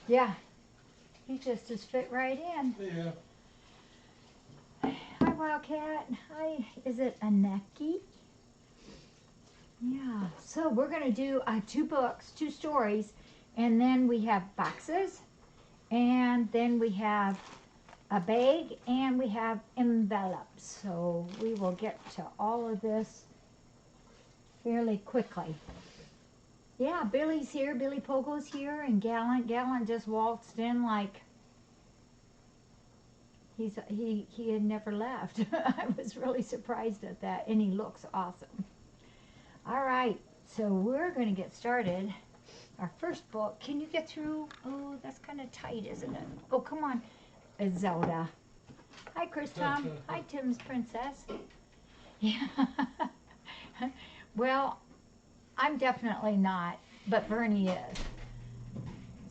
Yeah, he just is fit right in. Yeah. Hi, Wildcat. Hi, is it Aneki? Yeah, so we're going to do two books, two stories, and then we have boxes, and then we have a bag, and we have envelopes. So we will get to all of this fairly quickly. Yeah, Billy's here, Billy Pogo's here, and Gallant just waltzed in like he had never left. I was really surprised at that, and he looks awesome. All right, so we're going to get started. Our first book. Can you get through? Oh, that's kind of tight, isn't it? Oh, come on, Zelda. Hi, Chris Tom. Hi, Tim's princess. Yeah. Well, I'm definitely not, but Bernie is.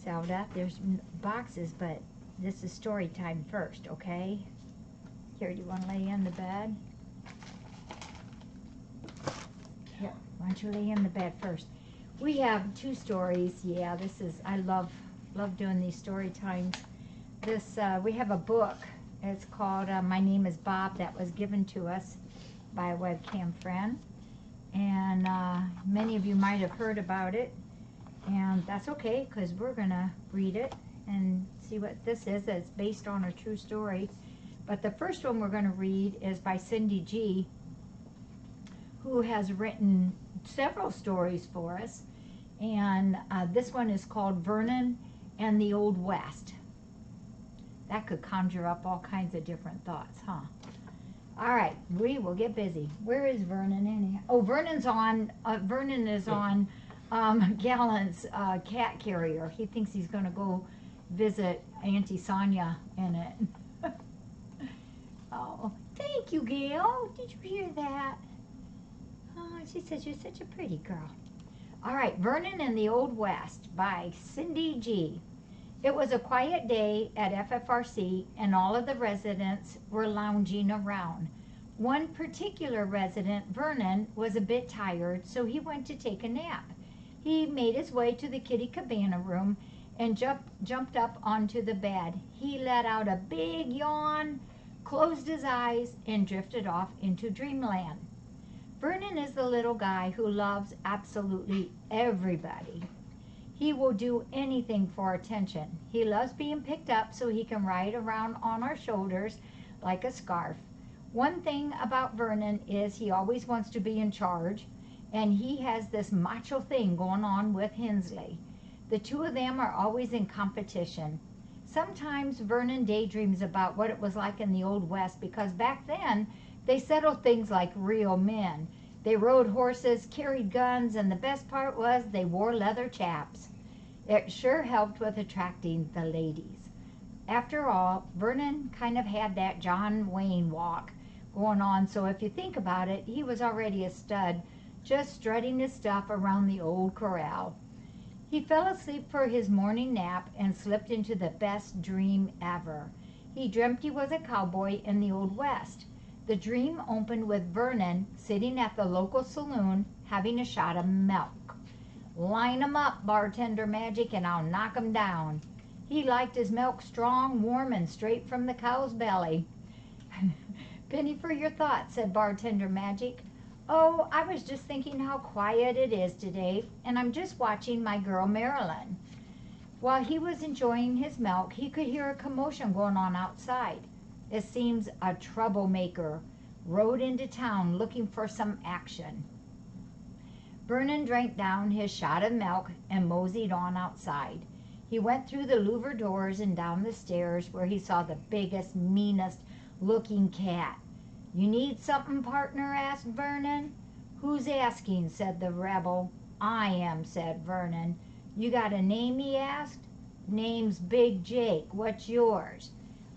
Zelda, there's boxes, but this is story time first, okay? Here, do you want to lay in the bed? Here, why don't you lay in the bed first? We have two stories. Yeah, this is, I love doing these story times. This, we have a book. It's called My Name is Bob, that was given to us by a webcam friend. And many of you might have heard about it. And that's okay, because we're going to read it and see what this is. It's based on a true story. But the first one we're going to read is by Cindy G., who has written several stories for us. And this one is called Vernon and the Old West. That could conjure up all kinds of different thoughts, huh? All right, we will get busy. Where is Vernon anyhow? Oh, Vernon is on Gallant's cat carrier. He thinks he's going to go visit Auntie Sonia in it. Oh, thank you, Gail. Did you hear that? Oh, she says you're such a pretty girl. All right, Vernon and the Old West by Cindy G. It was a quiet day at FFRC, and all of the residents were lounging around. One particular resident, Vernon, was a bit tired, so he went to take a nap. He made his way to the kitty cabana room and jumped up onto the bed. He let out a big yawn, closed his eyes, and drifted off into dreamland. Vernon is the little guy who loves absolutely everybody. He will do anything for attention. He loves being picked up so he can ride around on our shoulders like a scarf. One thing about Vernon is he always wants to be in charge, and he has this macho thing going on with Hensley. The two of them are always in competition. Sometimes Vernon daydreams about what it was like in the Old West, because back then they settled things like real men. They rode horses, carried guns, and the best part was they wore leather chaps. It sure helped with attracting the ladies. After all, Vernon kind of had that John Wayne walk going on, so if you think about it, he was already a stud, just strutting his stuff around the old corral. He fell asleep for his morning nap and slipped into the best dream ever. He dreamt he was a cowboy in the Old West. The dream opened with Vernon sitting at the local saloon having a shot of milk. "Line 'em up, bartender Magic, and I'll knock 'em down." He liked his milk strong, warm, and straight from the cow's belly. "Penny for your thoughts," said bartender Magic. "Oh, I was just thinking how quiet it is today, and I'm just watching my girl Marilyn." While he was enjoying his milk, he could hear a commotion going on outside. It seems a troublemaker rode into town looking for some action. Vernon drank down his shot of milk and moseyed on outside. He went through the louver doors and down the stairs, where he saw the biggest, meanest looking cat. "You need something, partner?" asked Vernon. "Who's asking?" said the rebel. "I am," said Vernon. "You got a name?" he asked. "Name's Big Jake. What's yours?"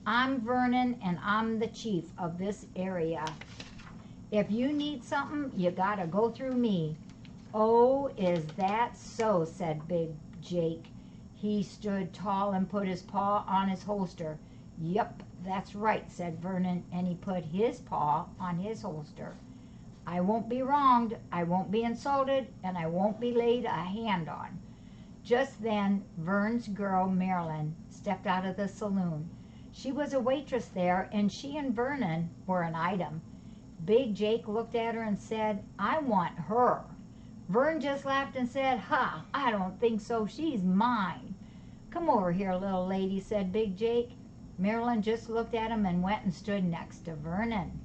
"I'm Vernon, and I'm the chief of this area. If you need something, you gotta go through me." "Oh, is that so?" said Big Jake. He stood tall and put his paw on his holster. "Yup, that's right," said Vernon, and he put his paw on his holster. "I won't be wronged, I won't be insulted, and I won't be laid a hand on." Just then, Vern's girl, Marilyn, stepped out of the saloon. She was a waitress there, and she and Vernon were an item. Big Jake looked at her and said, "I want her." Vern just laughed and said, "Ha, I don't think so. She's mine." "Come over here, little lady," said Big Jake. Marilyn just looked at him and went and stood next to Vernon.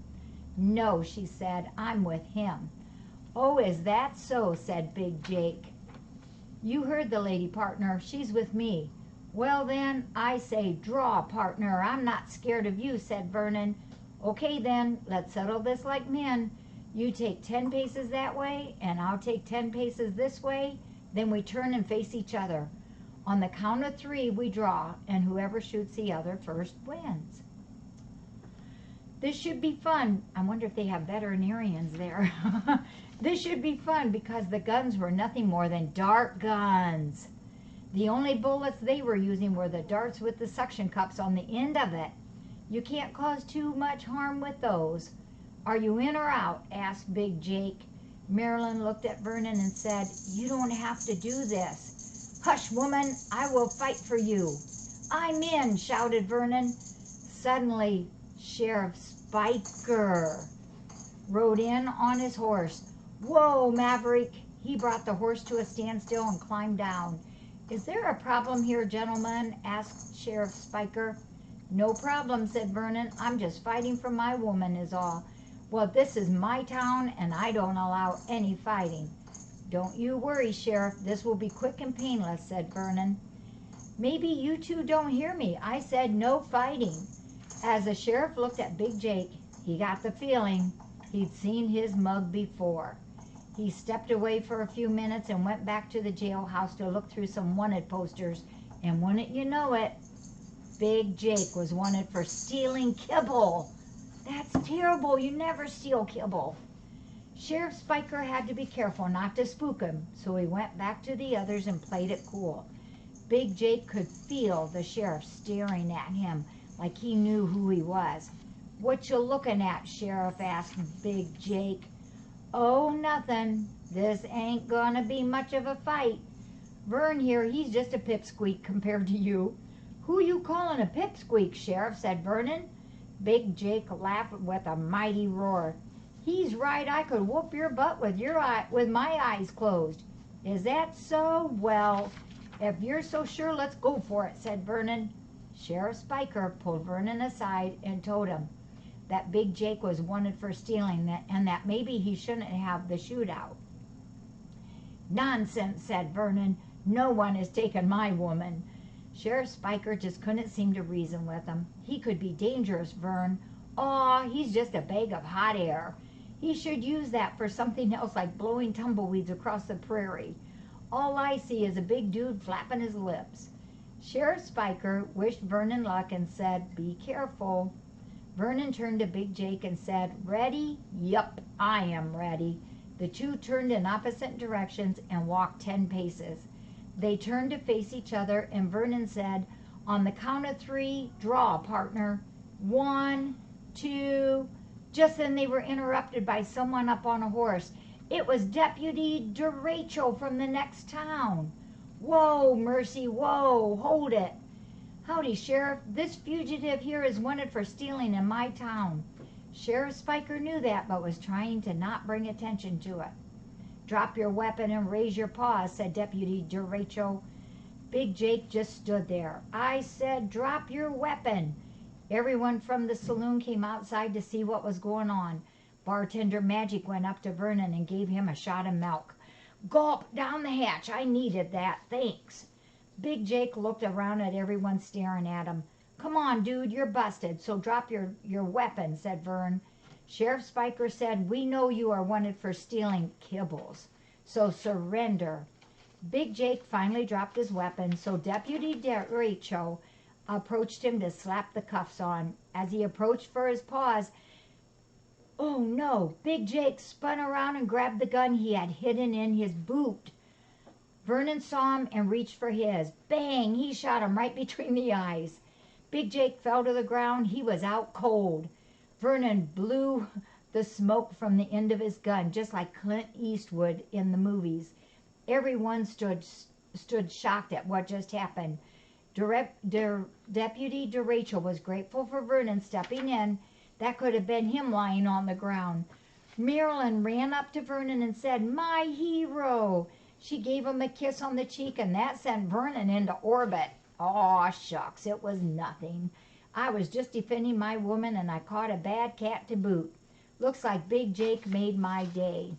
"No," she said, "I'm with him." "Oh, is that so?" said Big Jake. "You heard the lady, partner. She's with me." "Well, then, I say draw, partner. I'm not scared of you," said Vernon. "Okay, then, let's settle this like men. You take 10 paces that way, and I'll take 10 paces this way. Then we turn and face each other. On the count of 3, we draw, and whoever shoots the other first wins." This should be fun. I wonder if they have veterinarians there. This should be fun because the guns were nothing more than dart guns. The only bullets they were using were the darts with the suction cups on the end of it. You can't cause too much harm with those. "Are you in or out?" asked Big Jake. Marilyn looked at Vernon and said, "You don't have to do this." "Hush, woman, I will fight for you." "I'm in," shouted Vernon. Suddenly, Sheriff Spiker rode in on his horse. "Whoa, Maverick!" He brought the horse to a standstill and climbed down. "Is there a problem here, gentlemen?" asked Sheriff Spiker. "No problem," said Vernon. "I'm just fighting for my woman is all." "Well, this is my town, and I don't allow any fighting." "Don't you worry, Sheriff. This will be quick and painless," said Vernon. "Maybe you two don't hear me. I said no fighting." As the sheriff looked at Big Jake, he got the feeling he'd seen his mug before. He stepped away for a few minutes and went back to the jailhouse to look through some wanted posters, and wouldn't you know it, Big Jake was wanted for stealing kibble. That's terrible. You never steal kibble. Sheriff Spiker had to be careful not to spook him, so he went back to the others and played it cool. Big Jake could feel the sheriff staring at him like he knew who he was. "What you looking at, Sheriff?" asked Big Jake. "Oh, nothing. This ain't gonna be much of a fight. Vern here, he's just a pipsqueak compared to you." "Who you calling a pipsqueak, Sheriff?" said Vernon. Big Jake laughed with a mighty roar. "He's right. I could whoop your butt with my eyes closed." "Is that so? Well, if you're so sure, let's go for it," said Vernon. Sheriff Spiker pulled Vernon aside and told him that Big Jake was wanted for stealing and that maybe he shouldn't have the shootout. "Nonsense," said Vernon. "No one has taken my woman." Sheriff Spiker just couldn't seem to reason with him. "He could be dangerous, Vern." "Aw, he's just a bag of hot air. He should use that for something else like blowing tumbleweeds across the prairie. All I see is a big dude flapping his lips." Sheriff Spiker wished Vernon luck and said, "Be careful." Vernon turned to Big Jake and said, "Ready?" "Yup, I am ready." The two turned in opposite directions and walked 10 paces. They turned to face each other, and Vernon said, "On the count of 3, draw, partner. 1, 2... Just then they were interrupted by someone up on a horse. It was Deputy Derecho from the next town. "Whoa, mercy, whoa, hold it." "Howdy, Sheriff. This fugitive here is wanted for stealing in my town." Sheriff Spiker knew that, but was trying to not bring attention to it. "Drop your weapon and raise your paws," said Deputy Derecho. Big Jake just stood there. "I said drop your weapon." Everyone from the saloon came outside to see what was going on. Bartender Magic went up to Vernon and gave him a shot of milk. "Gulp down the hatch. I needed that. Thanks." Big Jake looked around at everyone staring at him. "Come on, dude, you're busted, so drop your weapon," said Vern. Sheriff Spiker said, "We know you are wanted for stealing kibbles, so surrender." Big Jake finally dropped his weapon, so Deputy Derecho approached him to slap the cuffs on. As he approached for his paws, oh no, Big Jake spun around and grabbed the gun he had hidden in his boot. Vernon saw him and reached for his. Bang! He shot him right between the eyes. Big Jake fell to the ground. He was out cold. Vernon blew the smoke from the end of his gun, just like Clint Eastwood in the movies. Everyone stood stood shocked at what just happened. Deputy DeRachel was grateful for Vernon stepping in. That could have been him lying on the ground. Marilyn ran up to Vernon and said, "My hero!" She gave him a kiss on the cheek, and that sent Vernon into orbit. Aw, shucks, it was nothing. I was just defending my woman, and I caught a bad cat to boot. Looks like Big Jake made my day.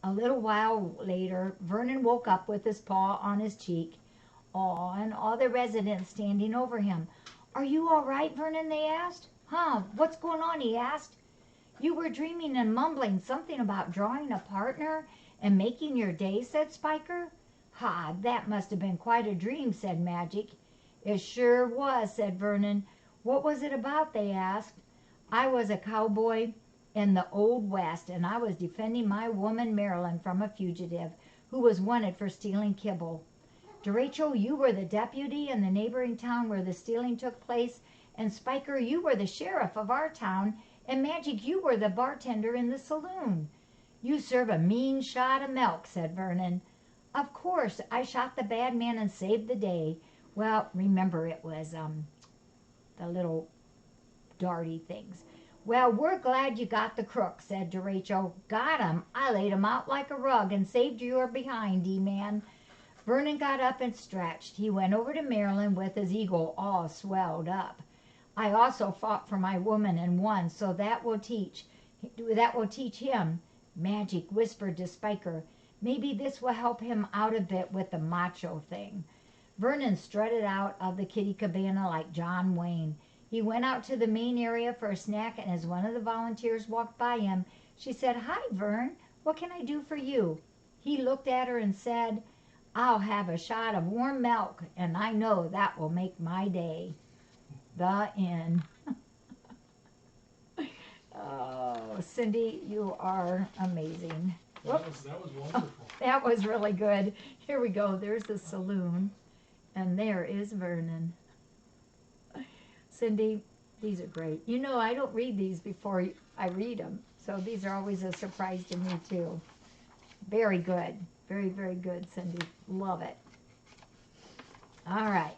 A little while later, Vernon woke up with his paw on his cheek. Aw, and all the residents standing over him. "Are you all right, Vernon?" they asked. "Huh, what's going on?" he asked. "You were dreaming and mumbling something about drawing a partner and making your day," said Spiker. "Ha, that must have been quite a dream," said Magic. "It sure was," said Vernon. "What was it about?" they asked. "I was a cowboy in the Old West, and I was defending my woman Marilyn from a fugitive who was wanted for stealing kibble. DeRachel, you were the deputy in the neighboring town where the stealing took place, and Spiker, you were the sheriff of our town, and Magic, you were the bartender in the saloon." "You serve a mean shot of milk," said Vernon. "Of course, I shot the bad man and saved the day. Well, remember it was the little darty things." "Well, we're glad you got the crook," said DeRachel. "Got him? I laid him out like a rug and saved your behind, man." Vernon got up and stretched. He went over to Marilyn with his ego all swelled up. "I also fought for my woman and won, so that will teach him," Magic whispered to Spiker. "Maybe this will help him out a bit with the macho thing." Vernon strutted out of the kitty cabana like John Wayne. He went out to the main area for a snack, and as one of the volunteers walked by him, she said, "Hi, Vern, what can I do for you?" He looked at her and said, "I'll have a shot of warm milk, and I know that will make my day." The end. Oh, Cindy, you are amazing. That was wonderful. That was really good. Here we go. There's the saloon, and there is Vernon. Cindy, these are great. You know, I don't read these before I read them, so these are always a surprise to me, too. Very good. Very, very good, Cindy. Love it. All right.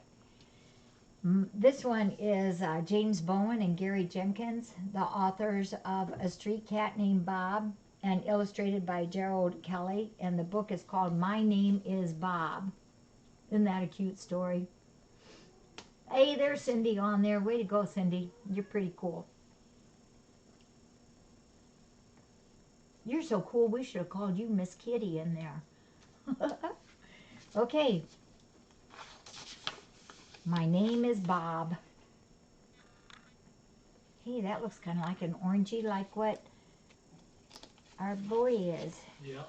This one is James Bowen and Garry Jenkins, the authors of A Street Cat Named Bob, and illustrated by Gerald Kelly, and the book is called My Name is Bob. Isn't that a cute story? Hey, there's Cindy on there. Way to go, Cindy. You're pretty cool. You're so cool, we should have called you Miss Kitty in there. Okay. My name is Bob. Hey, that looks kind of like an orangey, like what our boy is. Yeah.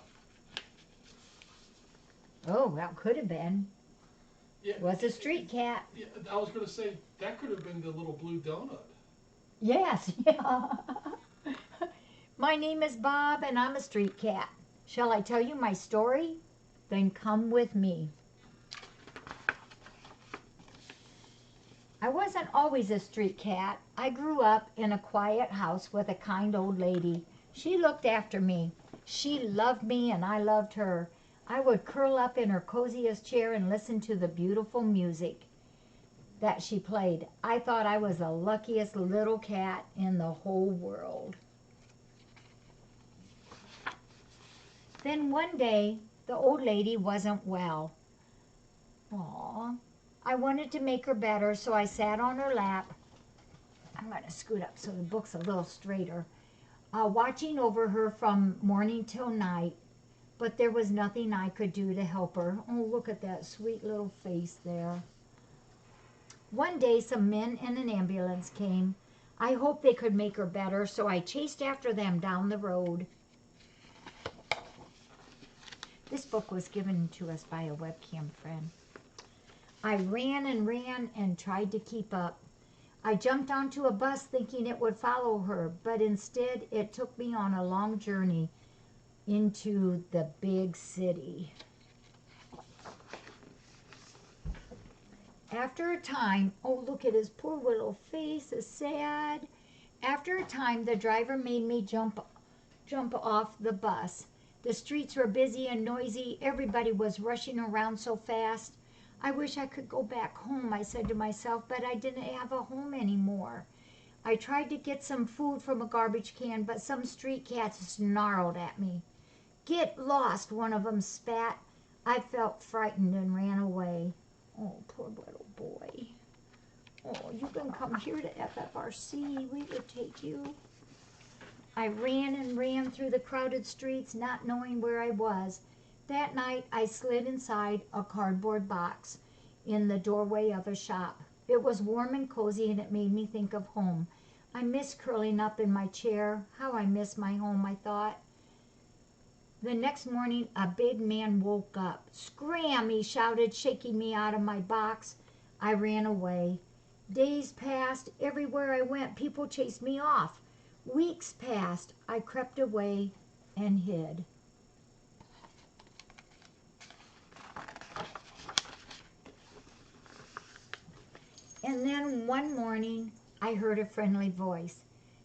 Oh, that could have been. Yeah. Was a street cat. Yeah, I was going to say, that could have been the little blue donut. Yes, yeah. My name is Bob, and I'm a street cat. Shall I tell you my story? Then come with me. I wasn't always a street cat. I grew up in a quiet house with a kind old lady. She looked after me. She loved me, and I loved her. I would curl up in her coziest chair and listen to the beautiful music that she played. I thought I was the luckiest little cat in the whole world. Then one day, the old lady wasn't well. Aw, I wanted to make her better, so I sat on her lap. I'm going to scoot up so the book's a little straighter. Watching over her from morning till night. But there was nothing I could do to help her. Oh, look at that sweet little face there. One day, some men in an ambulance came. I hoped they could make her better, so I chased after them down the road. This book was given to us by a webcam friend. I ran and ran and tried to keep up. I jumped onto a bus thinking it would follow her, but instead it took me on a long journey into the big city. After a time, oh, look at his poor little face, is sad. After a time, the driver made me jump off the bus. The streets were busy and noisy. Everybody was rushing around so fast. I wish I could go back home, I said to myself, but I didn't have a home anymore. I tried to get some food from a garbage can, but some street cats snarled at me. Get lost, one of them spat. I felt frightened and ran away. Oh, poor little boy. Oh, you can come here to FFRC. We would take you. I ran and ran through the crowded streets, not knowing where I was. That night, I slid inside a cardboard box in the doorway of a shop. It was warm and cozy, and it made me think of home. I miss curling up in my chair. How I miss my home, I thought. The next morning, a big man woke up. Scram, he shouted, shaking me out of my box. I ran away. Days passed. Everywhere I went, people chased me off. Weeks passed. I crept away and hid. And then one morning, I heard a friendly voice.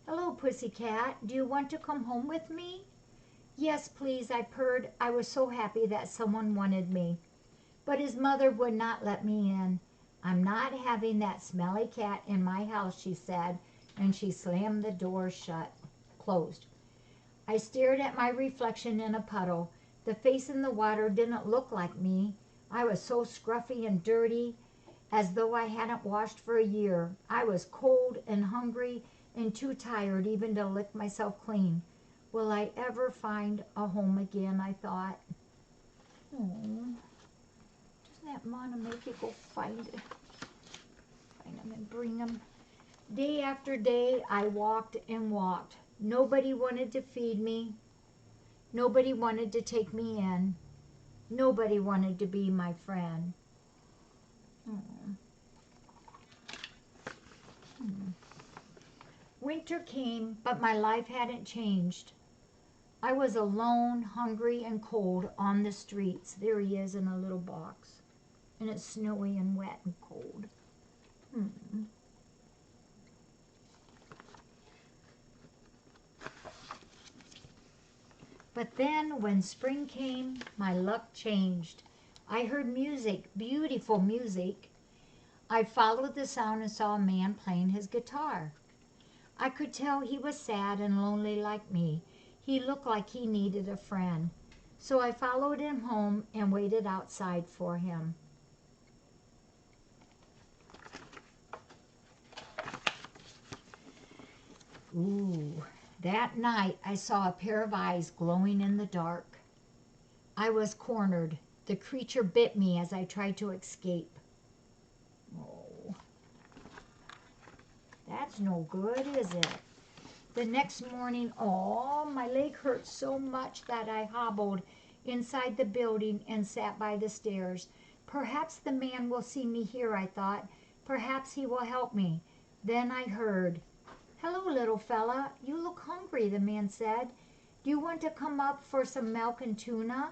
Hello, pussycat. Do you want to come home with me? Yes, please, I purred. I was so happy that someone wanted me. But his mother would not let me in. I'm not having that smelly cat in my house, she said, and she slammed the door closed. I stared at my reflection in a puddle. The face in the water didn't look like me. I was so scruffy and dirty, as though I hadn't washed for a year. I was cold and hungry and too tired even to lick myself clean. Will I ever find a home again, I thought. Oh, doesn't that Mama make you go find them and bring them? Day after day, I walked and walked. Nobody wanted to feed me. Nobody wanted to take me in. Nobody wanted to be my friend. Winter came, but my life hadn't changed. I was alone, hungry, and cold on the streets. There he is in a little box. And it's snowy and wet and cold. But then, when spring came, my luck changed. I heard music, beautiful music. I followed the sound and saw a man playing his guitar. I could tell he was sad and lonely like me. He looked like he needed a friend. So I followed him home and waited outside for him. Ooh, that night I saw a pair of eyes glowing in the dark. I was cornered. The creature bit me as I tried to escape. Oh, that's no good, is it? The next morning, my leg hurt so much that I hobbled inside the building and sat by the stairs. Perhaps the man will see me here, I thought. Perhaps he will help me. Then I heard, hello, little fella. You look hungry, the man said. Do you want to come up for some milk and tuna?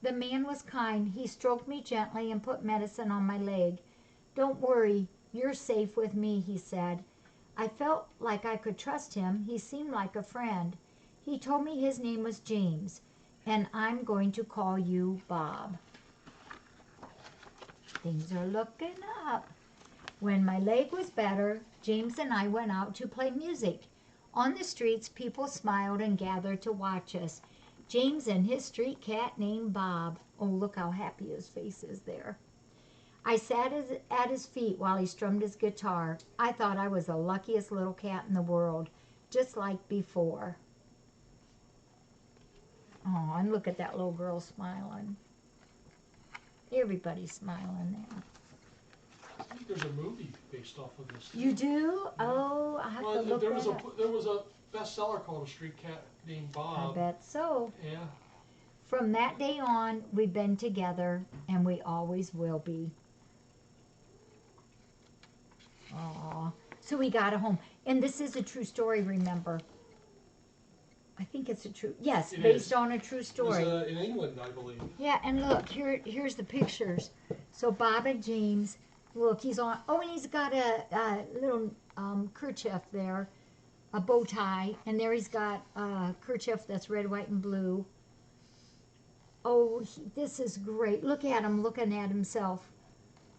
The man was kind. He stroked me gently and put medicine on my leg. Don't worry, you're safe with me, he said. I felt like I could trust him. He seemed like a friend. He told me his name was James, and I'm going to call you Bob. Things are looking up. When my leg was better, James and I went out to play music. On the streets, people smiled and gathered to watch us. James and his street cat named Bob. Oh, look how happy his face is there. I sat at his feet while he strummed his guitar. I thought I was the luckiest little cat in the world, just like before. Oh, and look at that little girl smiling. Everybody's smiling now. I think there's a movie based off of this. You do? Oh, I have to look there that was up. there was a bestseller called A Street Cat Named Bob. I bet so. Yeah. From that day on, we've been together, and we always will be. Aw. So we got a home. And this is a true story, remember. I think it's a true, yes, It based is. on a true story. It was in England, I believe. Yeah, and look, here's the pictures. So Bob and James, look, he's on, and he's got a little kerchief there a bow tie, and there he's got a kerchief that's red, white, and blue. Oh, this is great. Look at him looking at himself.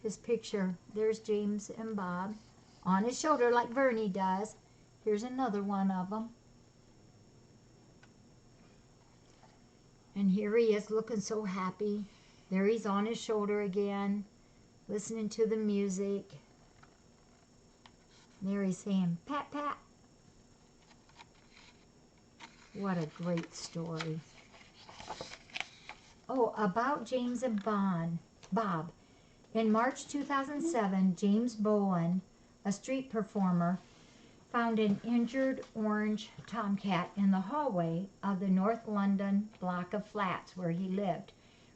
His picture. There's James and Bob on his shoulder like Vernie does. Here's another one of them. And here he is looking so happy. There he's on his shoulder again, listening to the music. There he's saying, pat, pat. What a great story. Oh, about James and Bob. In March 2007, James Bowen, a street performer, found an injured orange tomcat in the hallway of the North London block of flats where he lived.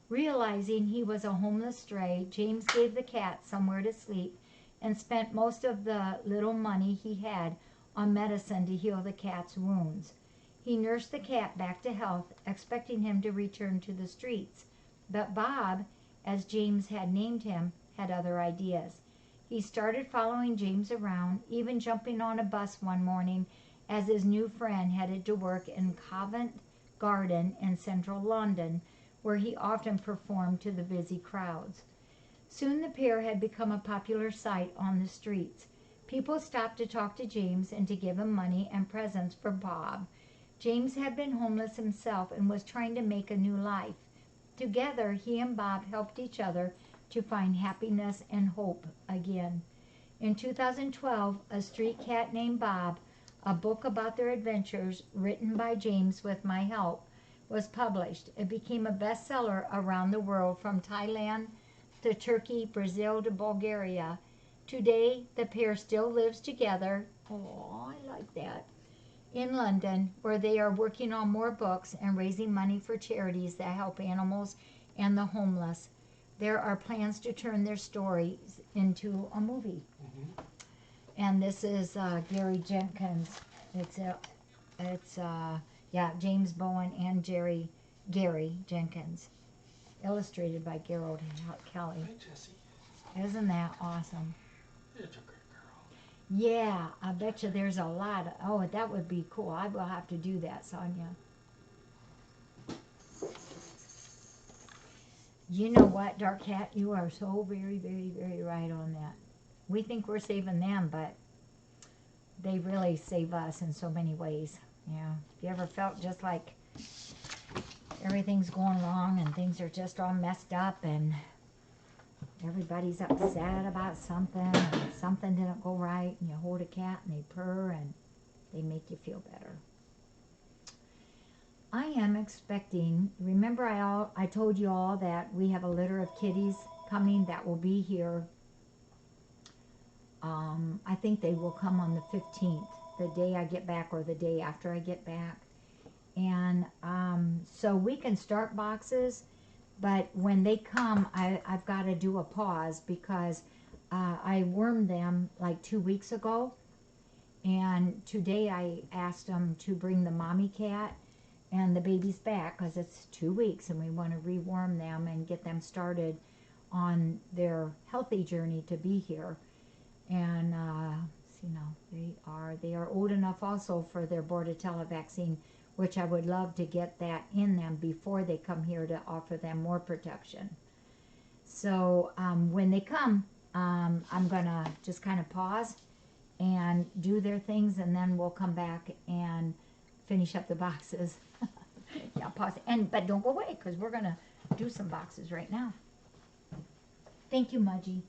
Realizing he was a homeless stray, James gave the cat somewhere to sleep and spent most of the little money he had on medicine to heal the cat's wounds. He nursed the cat back to health, expecting him to return to the streets. But Bob, as James had named him, had other ideas. He started following James around, even jumping on a bus one morning as his new friend headed to work in Covent Garden in central London, where he often performed to the busy crowds. Soon the pair had become a popular sight on the streets. People stopped to talk to James and to give him money and presents for Bob. James had been homeless himself and was trying to make a new life. Together, he and Bob helped each other to find happiness and hope again. In 2012, A Street Cat Named Bob, a book about their adventures written by James with my help, was published. It became a bestseller around the world, from Thailand to Turkey, Brazil to Bulgaria. Today, the pair still lives together. Oh, I like that. In London, where they are working on more books and raising money for charities that help animals and the homeless. There are plans to turn their stories into a movie. Mm-hmm. And this is Garry Jenkins. James Bowen and Garry Jenkins. Illustrated by Gerald Kelly. Hi, Jesse. Isn't that awesome? You're a great girl. Yeah, I bet you there's a lot of, oh, that would be cool. I will have to do that, Sonia. You know what, Dark Cat? You are so very, very, very right on that. We think we're saving them, but they really save us in so many ways. Yeah. If you ever felt just like everything's going wrong and things are just all messed up and everybody's upset about something and something didn't go right, and you hold a cat and they purr and they make you feel better. I am expecting, remember I told you all that we have a litter of kitties coming that will be here. I think they will come on the 15th, the day I get back or the day after I get back. And so we can start boxes, but when they come, I've got to do a pause because I wormed them like 2 weeks ago. And today I asked them to bring the mommy cat and the babies back because it's 2 weeks and we want to reworm them and get them started on their healthy journey to be here. And they are old enough also for their Bordetella vaccine, which I would love to get that in them before they come here to offer them more protection. So when they come, I'm gonna just kind of pause and do their things, and then we'll come back and finish up the boxes. Yeah, pause. But don't go away because we're gonna do some boxes right now. Thank you, Mudgy.